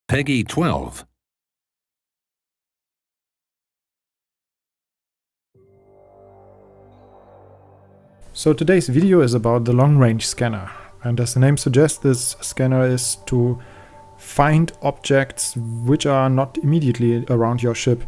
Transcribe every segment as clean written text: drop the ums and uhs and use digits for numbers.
Peggy 12. So today's video is about the long-range scanner, and as the name suggests, this scanner is to find objects which are not immediately around your ship.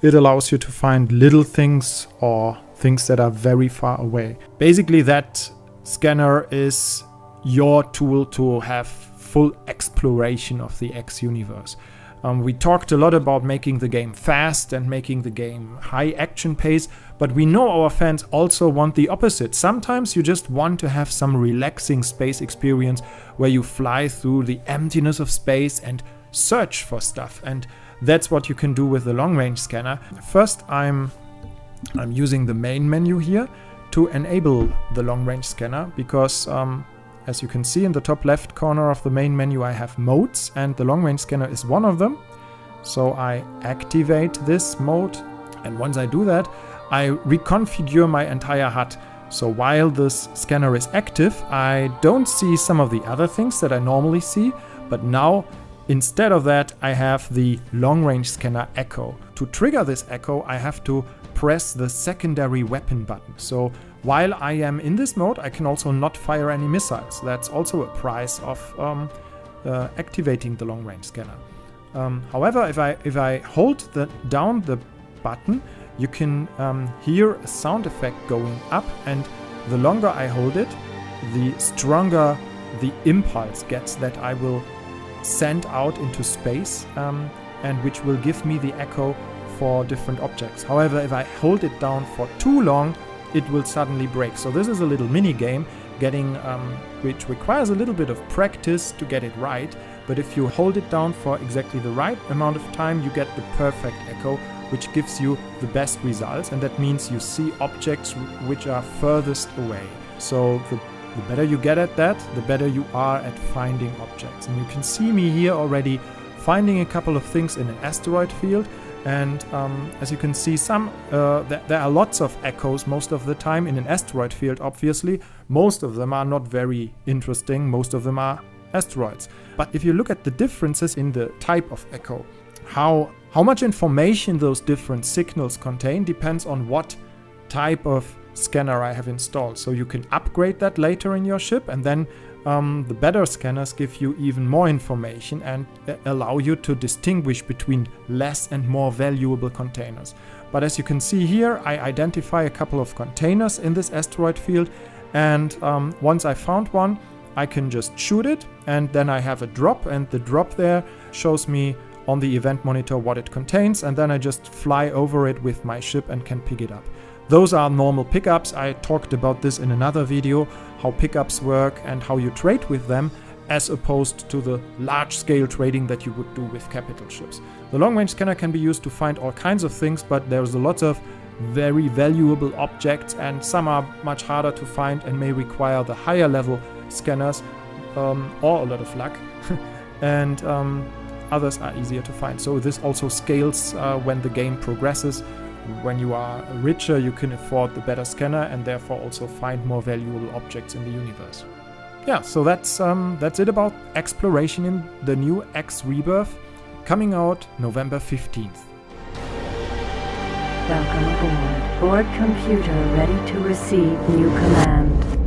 It allows you to find little things or things that are very far away. Basically, that scanner is your tool to have full exploration of the X universe. We talked a lot about making the game fast and making the game high action pace, but we know our fans also want the opposite. Sometimes you just want to have some relaxing space experience where you fly through the emptiness of space and search for stuff, and that's what you can do with the long-range scanner. First, I'm using the main menu here to enable the long-range scanner because as you can see in the top left corner of the main menu, I have modes, and the long-range scanner is one of them. So I activate this mode, and once I do that, I reconfigure my entire HUD. So while this scanner is active, I don't see some of the other things that I normally see, but now instead of that, I have the long-range scanner echo. To trigger this echo, I have to press the secondary weapon button. So while I am in this mode, I can also not fire any missiles. That's also a price of activating the long-range scanner. However, if I hold down the button, you can hear a sound effect going up, and the longer I hold it, the stronger the impulse gets that I will send out into space, and which will give me the echo for different objects. However, if I hold it down for too long, it will suddenly break. So this is a little mini game which requires a little bit of practice to get it right. But if you hold it down for exactly the right amount of time, you get the perfect echo, which gives you the best results. And that means you see objects which are furthest away. So the better you get at that, the better you are at finding objects. And you can see me here already finding a couple of things in an asteroid field. And as you can see, there are lots of echoes most of the time in an asteroid field, obviously. Most of them are not very interesting. Most of them are asteroids. But if you look at the differences in the type of echo, how much information those different signals contain depends on what type of scanner I have installed. So you can upgrade that later in your ship, and then the better scanners give you even more information and allow you to distinguish between less and more valuable containers. But as you can see here, I identify a couple of containers in this asteroid field, and once I found one, I can just shoot it, and then I have a drop, and the drop there shows me on the event monitor what it contains, and then I just fly over it with my ship and can pick it up. Those are normal pickups. I talked about this in another video, how pickups work and how you trade with them, as opposed to the large-scale trading that you would do with capital ships. The long-range scanner can be used to find all kinds of things, but there's a lot of very valuable objects, and some are much harder to find and may require the higher level scanners or a lot of luck, and others are easier to find. So this also scales when the game progresses. When you are richer, you can afford the better scanner and therefore also find more valuable objects in the universe. Yeah, so that's it about exploration in the new X Rebirth, coming out November 15th. Welcome aboard. Board computer ready to receive new command.